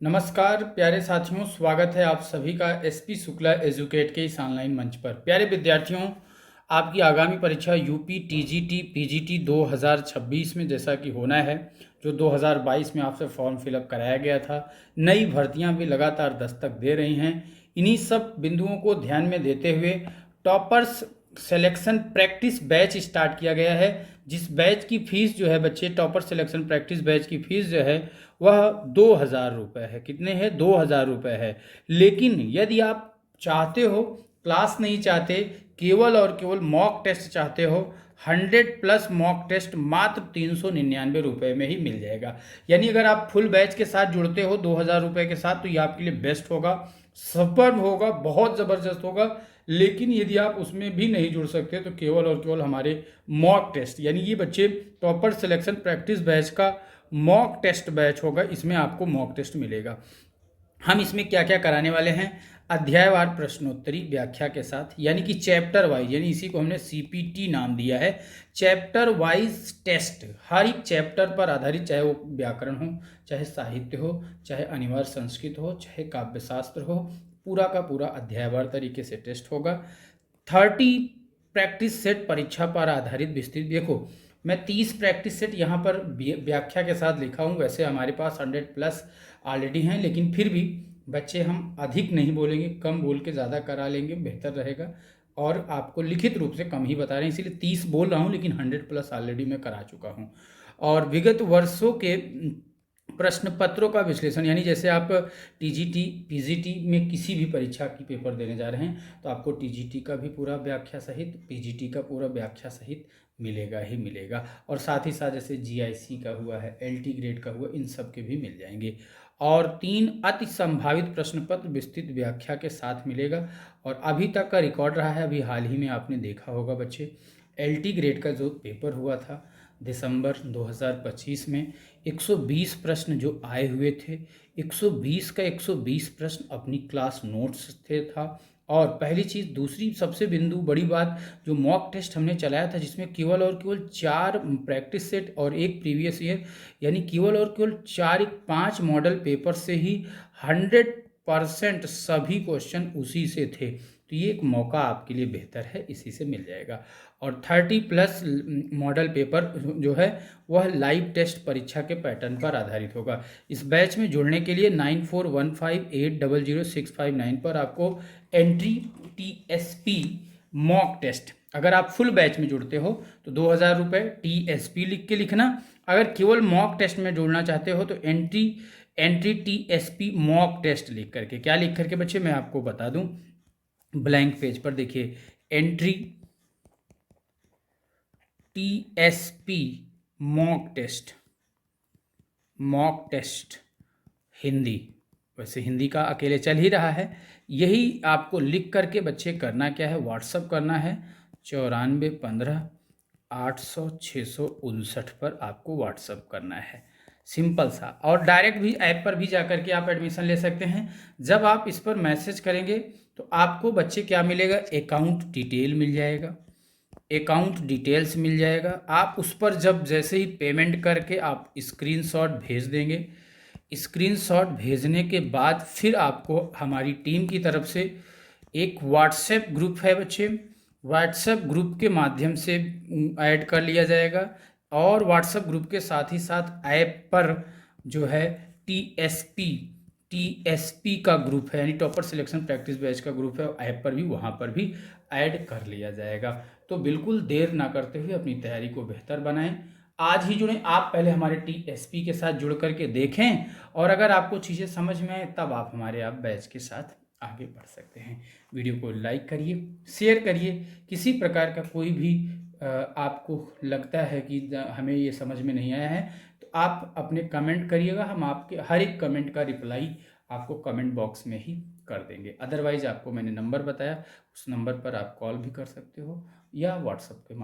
नमस्कार प्यारे साथियों, स्वागत है आप सभी का एसपी शुक्ला एजुकेट के इस ऑनलाइन मंच पर। प्यारे विद्यार्थियों, आपकी आगामी परीक्षा यूपी टीजीटी पीजीटी 2026 में जैसा कि होना है, जो 2022 में आपसे फॉर्म फिलअप कराया गया था, नई भर्तियां भी लगातार दस्तक दे रही हैं। इन्हीं सब बिंदुओं को ध्यान में देते हुए toppers selection practice batch start किया गया है, जिस बैच की फीस जो है बच्चे, टॉपर सिलेक्शन प्रैक्टिस बैच की फीस जो है वह 2,000 रुपये है। कितने हैं? 2,000 रुपये है। लेकिन यदि आप चाहते हो, क्लास नहीं चाहते, केवल और केवल मॉक टेस्ट चाहते हो, 100+ मॉक टेस्ट मात्र 399 रुपये में ही मिल जाएगा। यानी अगर आप फुल बैच के साथ जुड़ते हो 2,000 रुपये के साथ, तो ये आपके लिए बेस्ट होगा, सुपर्ब होगा, बहुत ज़बरदस्त होगा। लेकिन यदि आप उसमें भी नहीं जुड़ सकते तो केवल और केवल हमारे मॉक टेस्ट, यानी ये बच्चे टॉपर सिलेक्शन प्रैक्टिस बैच का मॉक टेस्ट बैच होगा, इसमें आपको मॉक टेस्ट मिलेगा। हम इसमें क्या क्या कराने वाले हैं? अध्यायवार प्रश्नोत्तरी व्याख्या के साथ, यानी कि चैप्टर वाइज, यानी इसी को हमने सीपीटी नाम दिया है, चैप्टर वाइज टेस्ट। हर एक चैप्टर पर आधारित, चाहे वो व्याकरण हो, चाहे साहित्य हो, चाहे अनिवार्य संस्कृत हो, चाहे काव्यशास्त्र हो, पूरा का पूरा अध्यायवार तरीके से टेस्ट होगा। 30 प्रैक्टिस सेट परीक्षा पर आधारित विस्तृत। देखो, मैं 30 प्रैक्टिस सेट यहाँ पर व्याख्या के साथ लिखा हूँ। वैसे हमारे पास 100+ ऑलरेडी हैं, लेकिन फिर भी बच्चे हम अधिक नहीं बोलेंगे, कम बोल के ज़्यादा करा लेंगे, बेहतर रहेगा। और आपको लिखित रूप से कम ही बता रहे हैं, इसीलिए 30 बोल रहा हूँ, लेकिन 100+ ऑलरेडी मैं करा चुका हूँ। और विगत वर्षों के प्रश्न पत्रों का विश्लेषण, यानी जैसे आप टीजीटी पीजीटी में किसी भी परीक्षा की पेपर देने जा रहे हैं तो आपको टीजीटी का भी पूरा व्याख्या सहित, पीजीटी का पूरा व्याख्या सहित मिलेगा ही मिलेगा। और साथ ही साथ जैसे जीआईसी का हुआ है, एलटी ग्रेड का हुआ, इन सब के भी मिल जाएंगे। और 3 अति संभावित प्रश्न पत्र विस्तृत व्याख्या के साथ मिलेगा। और अभी तक का रिकॉर्ड रहा है, अभी हाल ही में आपने देखा होगा बच्चे, एलटी ग्रेड का जो पेपर हुआ था दिसंबर 2025 में, 120 प्रश्न जो आए हुए थे, 120 का 120 प्रश्न अपनी क्लास नोट्स थे था। और पहली चीज़, दूसरी सबसे बिंदु बड़ी बात, जो मॉक टेस्ट हमने चलाया था, जिसमें केवल और केवल 4 प्रैक्टिस सेट और 1 प्रीवियस ईयर, यानी केवल और केवल 5 मॉडल पेपर से ही 100% सभी क्वेश्चन उसी से थे। तो ये एक मौका आपके लिए बेहतर है, इसी से मिल जाएगा। और 30+ मॉडल पेपर जो है वह लाइव टेस्ट परीक्षा के पैटर्न पर आधारित होगा। इस बैच में जुड़ने के लिए 9415800659 पर आपको एंट्री टीएसपी मॉक टेस्ट, अगर आप फुल बैच में जुड़ते हो तो 2,000 रुपये टीएसपी लिख के लिखना। अगर केवल मॉक टेस्ट में जुड़ना चाहते हो तो एंट्री टीएसपी मॉक टेस्ट लिख करके, क्या लिख करके बच्चे मैं आपको बता दूं, ब्लैंक पेज पर देखिए, entry TSP mock test Hindi, वैसे हिंदी का अकेले चल ही रहा है, यही आपको लिख करके बच्चे करना क्या है, व्हाट्सअप करना है 9415 पर आपको व्हाट्सअप करना है, सिंपल सा। और डायरेक्ट भी ऐप पर भी जाकर के आप एडमिशन ले सकते हैं। जब आप इस पर मैसेज करेंगे तो आपको बच्चे क्या मिलेगा, अकाउंट डिटेल मिल जाएगा, अकाउंट डिटेल्स मिल जाएगा। आप उस पर जब जैसे ही पेमेंट करके आप स्क्रीनशॉट भेज देंगे, स्क्रीनशॉट भेजने के बाद फिर आपको हमारी टीम की तरफ से एक व्हाट्सएप ग्रुप है बच्चे, व्हाट्सएप ग्रुप के माध्यम से ऐड कर लिया जाएगा। और व्हाट्सएप ग्रुप के साथ ही साथ ऐप पर जो है टीएसपी का ग्रुप है, यानी टॉपर सिलेक्शन प्रैक्टिस बैच का ग्रुप है, ऐप पर भी, वहाँ पर भी ऐड कर लिया जाएगा। तो बिल्कुल देर ना करते हुए अपनी तैयारी को बेहतर बनाएं, आज ही जुड़ें। आप पहले हमारे टीएसपी के साथ जुड़ करके देखें, और अगर आपको चीज़ें समझ में आए तब आप हमारे बैच के साथ आगे बढ़ सकते हैं। वीडियो को लाइक करिए, शेयर करिए। किसी प्रकार का कोई भी आपको लगता है कि हमें ये समझ में नहीं आया है तो आप अपने कमेंट करिएगा, हम आपके हर एक कमेंट का रिप्लाई आपको कमेंट बॉक्स में ही कर देंगे। अदरवाइज आपको मैंने नंबर बताया, उस नंबर पर आप कॉल भी कर सकते हो या व्हाट्सएप के माध्यम